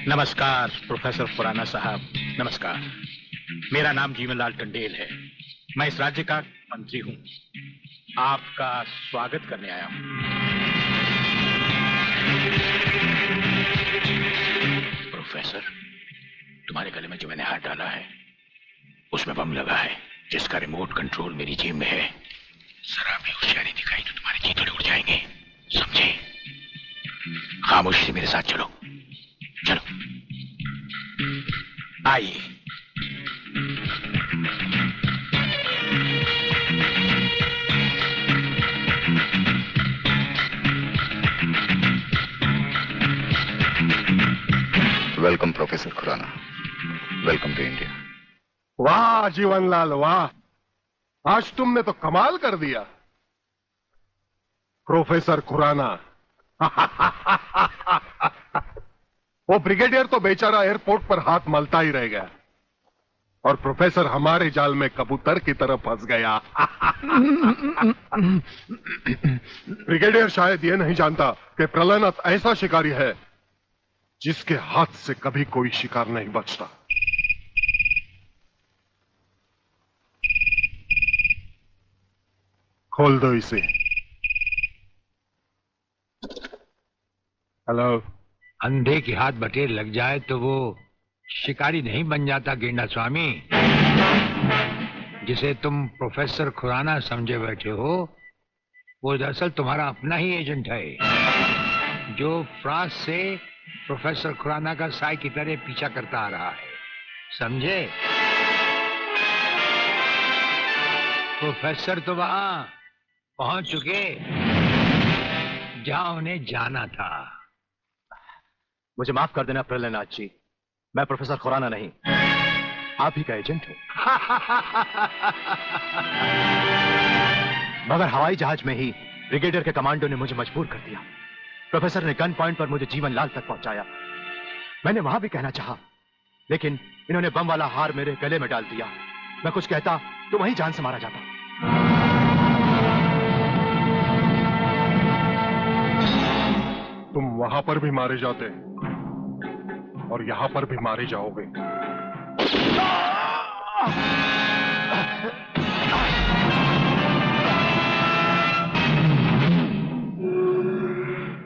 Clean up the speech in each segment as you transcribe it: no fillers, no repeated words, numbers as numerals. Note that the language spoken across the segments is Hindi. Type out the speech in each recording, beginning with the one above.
नमस्कार प्रोफेसर खुराना साहब, नमस्कार। मेरा नाम जीवनलाल टंडेल है। मैं इस राज्य का मंत्री हूं। आपका स्वागत करने आया हूं। प्रोफेसर, तुम्हारे गले में जो मैंने हाथ डाला है उसमें बम लगा है, जिसका रिमोट कंट्रोल मेरी जेब में है। जरा भी होशियारी दिखाई तो तुम्हारे चीथड़े उड़ जाएंगे, समझे? खामोशी से मेरे साथ चलो, चलो आइए। Welcome professor Khurana, welcome to India. वाह जीवनलाल वाह, आज तुमने तो कमाल कर दिया प्रोफेसर खुराना। वो ब्रिगेडियर तो बेचारा एयरपोर्ट पर हाथ मलता ही रह गया और प्रोफेसर हमारे जाल में कबूतर की तरह फंस गया। ब्रिगेडियर शायद ये नहीं जानता कि प्रलयनाथ ऐसा शिकारी है जिसके हाथ से कभी कोई शिकार नहीं बचता। खोल दो इसे। हेलो। अंधे के हाथ बटेर लग जाए तो वो शिकारी नहीं बन जाता गेंडा स्वामी। जिसे तुम प्रोफेसर खुराना समझे बैठे हो वो दरअसल तुम्हारा अपना ही एजेंट है, जो फ्रांस से प्रोफेसर खुराना का साई की तरह पीछा करता आ रहा है, समझे? प्रोफेसर तो वहां पहुंच चुके जहां उन्हें जाना था। मुझे माफ कर देना प्रलयनाथ जी, मैं प्रोफेसर खुराना नहीं, आप ही का एजेंट हूं। मगर हवाई जहाज में ही ब्रिगेडियर के कमांडो ने मुझे मजबूर कर दिया। प्रोफेसर ने गन पॉइंट पर मुझे जीवनलाल तक पहुंचाया। मैंने वहां भी कहना चाहा, लेकिन इन्होंने बम वाला हार मेरे गले में डाल दिया। मैं कुछ कहता तो वहीं जान से मारा जाता। तुम वहां पर भी मारे जाते और यहां पर भी मारे जाओगे।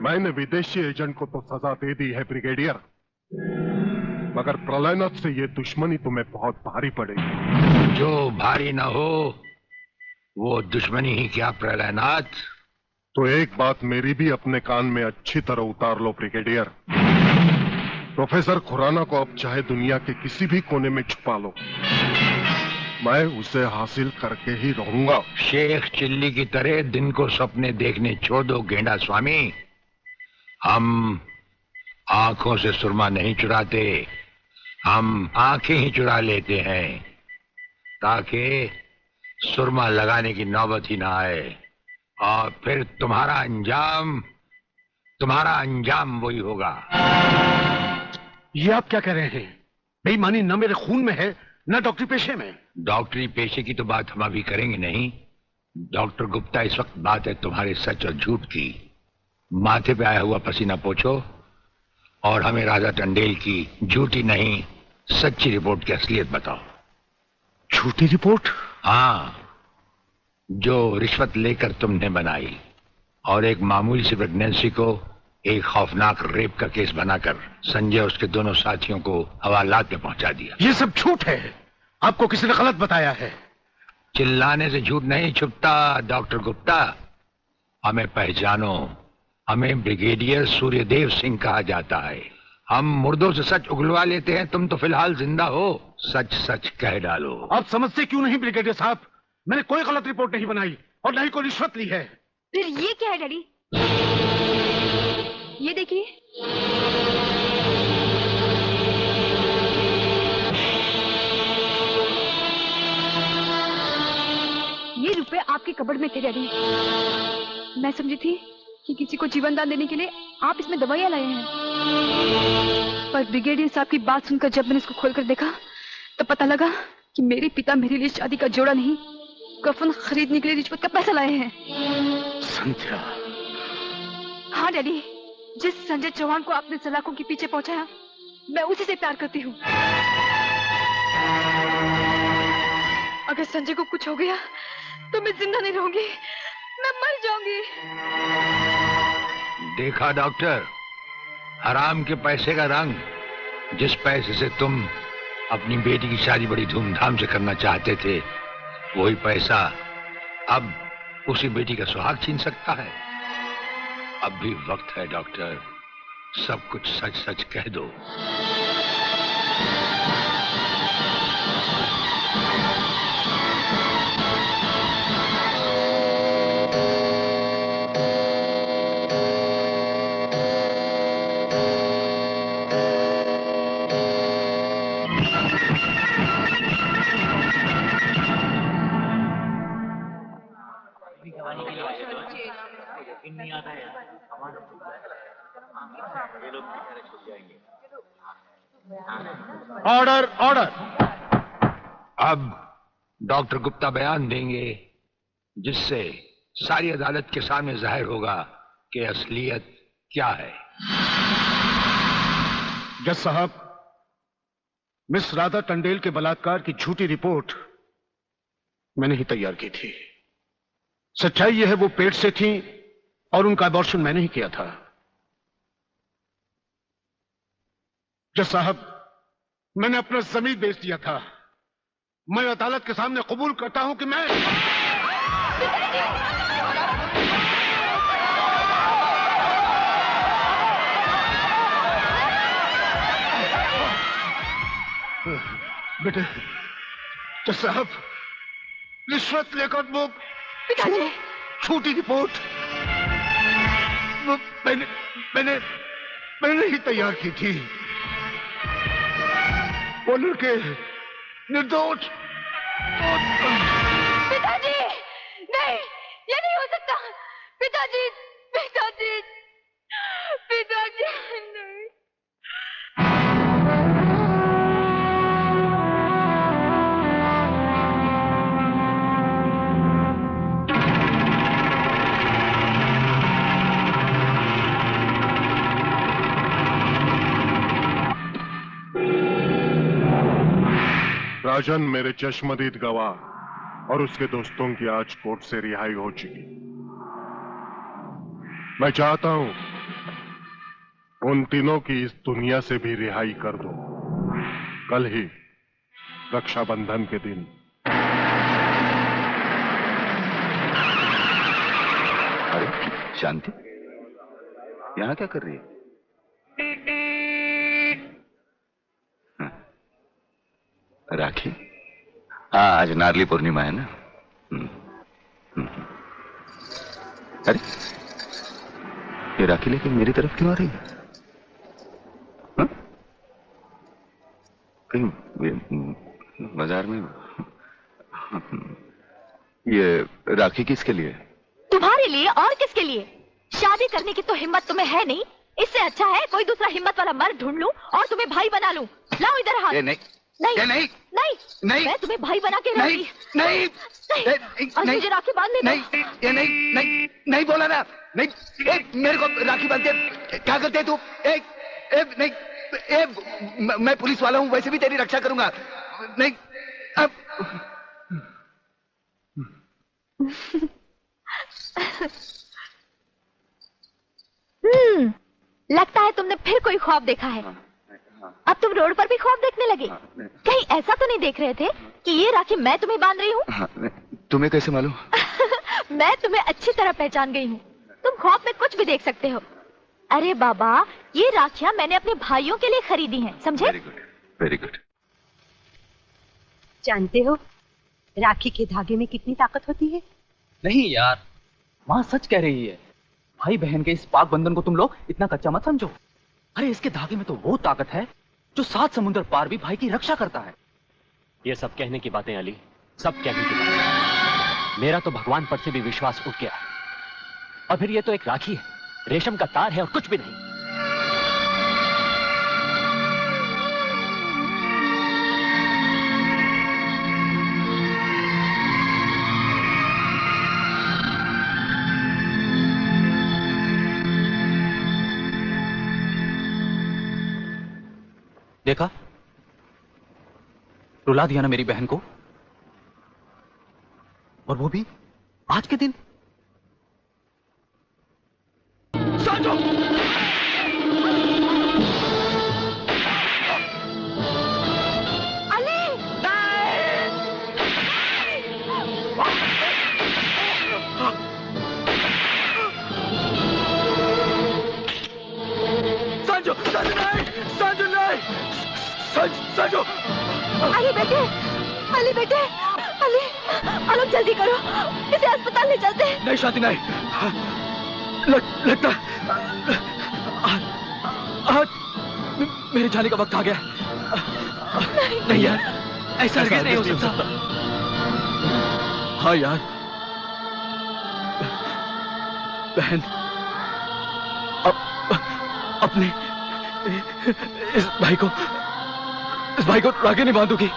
मैंने विदेशी एजेंट को तो सजा दे दी है ब्रिगेडियर, मगर प्रलयनाथ से ये दुश्मनी तुम्हें बहुत भारी पड़ेगी। जो भारी ना हो वो दुश्मनी ही क्या प्रलयनाथ। तो एक बात मेरी भी अपने कान में अच्छी तरह उतार लो ब्रिगेडियर। प्रोफेसर खुराना को अब चाहे दुनिया के किसी भी कोने में छुपा लो, मैं उसे हासिल करके ही रहूंगा। शेख चिल्ली की तरह दिन को सपने देखने छोड़ दो गेंडा स्वामी। हम आंखों से सुरमा नहीं चुराते, हम आंखें ही चुरा लेते हैं ताकि सुरमा लगाने की नौबत ही ना आए और फिर तुम्हारा अंजाम वही होगा। ये आप क्या कह रहे हैं? बेईमानी न मेरे खून में है न डॉक्टरी पेशे में। डॉक्टरी पेशे की तो बात हम अभी करेंगे नहीं। डॉक्टर गुप्ता, इस वक्त बात है तुम्हारे सच और झूठ की। माथे पे आया हुआ पसीना पोछो और हमें राजा टंडेल की झूठी नहीं सच्ची रिपोर्ट की असलियत बताओ। झूठी रिपोर्ट? हाँ, जो रिश्वत लेकर तुमने बनाई और एक मामूली सी प्रेगनेंसी को एक खौफनाक रेप का केस बनाकर संजय और उसके दोनों साथियों को हवालात में पहुंचा दिया। ये सब झूठ है, आपको किसी ने गलत बताया है। चिल्लाने से झूठ नहीं छुपता डॉक्टर गुप्ता। हमें पहचानो, हमें ब्रिगेडियर सूर्यदेव सिंह कहा जाता है। हम मुर्दों से सच उगलवा लेते हैं, तुम तो फिलहाल जिंदा हो, सच सच कह डालो। आप समझते क्यों नहीं ब्रिगेडियर साहब? मैंने कोई गलत रिपोर्ट नहीं बनाई और न ही कोई रिश्वत ली है। फिर ये क्या है डैडी? ये देखिए। के कबड़ में थे डैडी। मैं समझी थी कि किसी को जीवन दान देने के लिए आप इसमें दवाइयां लाए हैं, पर ब्रिगेडियर साहब की बात सुनकर जब मैंने इसको खोलकर देखा तब पता लगा कि मेरे पिता मेरे लिए शादी का जोड़ा नहीं, कफन खरीदने के लिए रिश्वत का पैसा लाए हैं। संध्या। हाँ डैडी, जिस संजय चौहान को आपने सलाखों के पीछे पहुंचाया, मैं उसी से प्यार करती हूँ। अगर संजय को कुछ हो गया तो मैं जिंदा नहीं रहूंगी, मैं मर जाऊंगी। देखा डॉक्टर, हराम के पैसे का रंग। जिस पैसे से तुम अपनी बेटी की शादी बड़ी धूमधाम से करना चाहते थे, वही पैसा अब उसी बेटी का सुहाग छीन सकता है। अब भी वक्त है डॉक्टर, सब कुछ सच सच कह दो। Order order. अब डॉक्टर गुप्ता बयान देंगे, जिससे सारी अदालत के सामने जाहिर होगा कि असलियत क्या है। जज साहब, मिस राधा टंडेल के बलात्कार की झूठी रिपोर्ट मैंने ही तैयार की थी। सच्चाई यह है वो पेट से थी और उनका अबॉर्शन मैंने ही किया था। जज साहब, मैंने अपना जमीन बेच दिया था। मैं अदालत के सामने कबूल करता हूं कि मैं बेटे, जज साहब, रिश्वत लेकर वो झूठी रिपोर्ट वो मैंने ही तैयार की थी। वो लड़के निर्दोष। पिताजी, नहीं, ये नहीं हो सकता। पिताजी, पिताजी, पिताजी, नहीं। राजन मेरे चश्मदीद गवाह और उसके दोस्तों की आज कोर्ट से रिहाई हो चुकी। मैं चाहता हूं उन तीनों की इस दुनिया से भी रिहाई कर दो। कल ही रक्षाबंधन के दिन। अरे शांति, यहां क्या कर रही है? राखी? हाँ, आज नारली पूर्णिमा है ना। अरे ये राखी लेके मेरी तरफ क्यों आ रही है? हाँ? कहीं बाजार में? ये राखी किसके लिए? तुम्हारे लिए और किसके लिए? शादी करने की तो हिम्मत तुम्हें है नहीं। इससे अच्छा है कोई दूसरा हिम्मत वाला मर्द ढूंढ लूं और तुम्हें भाई बना लूं। लाओ इधर हाथ। नहीं नहीं नहीं नहीं नहीं, मैं तुम्हें भाई बना के नहीं नहीं और मुझे राखी बांधने दो। नहीं, ये नहीं नहीं नहीं बोला ना। नहीं, मेरे को राखी बांधते क्या करते तू? नहीं, मैं पुलिस वाला हूं, वैसे भी तेरी रक्षा करूंगा। नहीं अब लगता है तुमने फिर कोई ख्वाब देखा है। अब तुम रोड पर भी ख्वाब देखने लगे। कहीं ऐसा तो नहीं देख रहे थे कि ये राखी मैं तुम्हें बांध रही हूँ? तुम्हें कैसे मालूम? मैं तुम्हें अच्छी तरह पहचान गई हूँ। तुम ख्वाब में कुछ भी देख सकते हो। अरे बाबा, ये राखियाँ मैंने अपने भाइयों के लिए खरीदी हैं, समझे? Very good, very good. जानते हो राखी के धागे में कितनी ताकत होती है? नहीं यार, माँ सच कह रही है। भाई बहन के इस पाक बंधन को तुम लोग इतना कच्चा मत समझो। अरे इसके धागे में तो वो ताकत है जो 7 समुद्र पार भी भाई की रक्षा करता है। ये सब कहने की बातें अली, सब कहने की बातें। मेरा तो भगवान पर से भी विश्वास उठ गया। और फिर ये तो एक राखी है, रेशम का तार है और कुछ भी नहीं। देखा, रुला दिया ना मेरी बहन को, और वो भी आज के दिन। साजो! अली! साजो! साजो नहीं! साजो नहीं! साजो! अली बेटे, अली बेटे, अली, अलोक जल्दी करो, इसे अस्पताल ले चलते हैं। नहीं शादी नहीं, लगता आज मेरे जाने का वक्त आ गया। नहीं यार, ऐसा नहीं हो सकता। हाँ यार, बहन अपने इस भाई को राखी नहीं बांधूगी।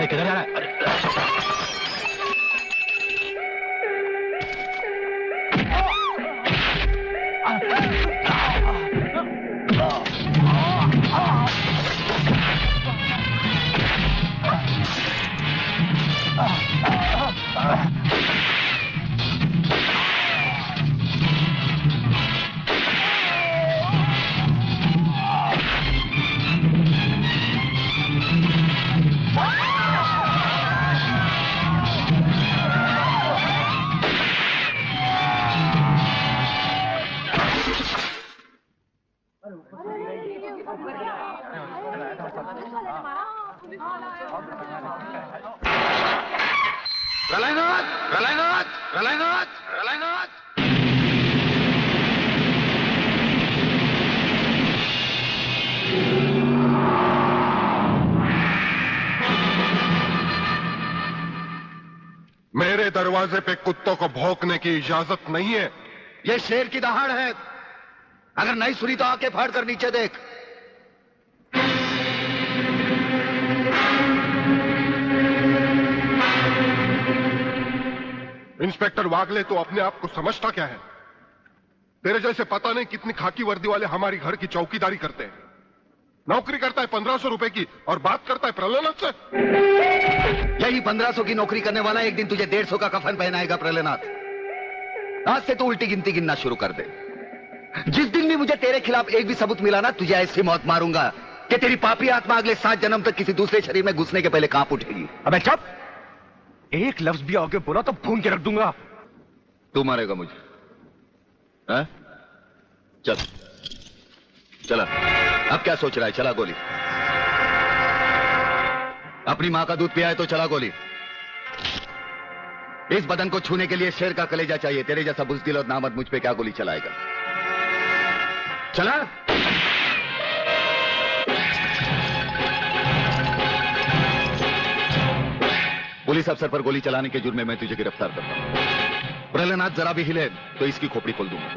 किधर जा रहा है? मेरे दरवाजे पे कुत्तों को भौंकने की इजाजत नहीं है। ये शेर की दहाड़ है। अगर नहीं सुनी तो आके फाड़ कर नीचे देख। इंस्पेक्टर वागले तो अपने आप को समझता क्या है? तेरे जैसे पता नहीं कितनी खाकी वर्दी वाले हमारी घर की चौकीदारी करते हैं। नौकरी करता है 1500 रुपए की और बात करता है प्रहलाद से। यही 1500 की नौकरी करने वाला एक दिन तुझे 150 का कफन पहनाएगा प्रहलाद। आज से तू उल्टी गिनती गिनना शुरू कर दे। जिस दिन भी मुझे तेरे खिलाफ एक भी सबूत मिला ना, तुझे ऐसी मौत मारूंगा कि तेरी पापी आत्मा अगले 7 जन्म तक किसी दूसरे शरीर में घुसने के पहले कांप उठेगी। अबे चुप! एक लफ्ज भी आगे बोला तो भून के रख दूंगा। तू मारेगा मुझे? चल चला, अब क्या सोच रहा है? चला गोली। अपनी मां का दूध पिया है तो चला गोली। इस बदन को छूने के लिए शेर का कलेजा चाहिए। तेरे जैसा बुज़दिल और नामर्द मुझ पे क्या गोली चलाएगा? चला। पुलिस अफसर पर गोली चलाने के जुर्म में मैं तुझे गिरफ्तार करता हूं। प्रहलाद जरा भी हिले तो इसकी खोपड़ी खोल दूंगा।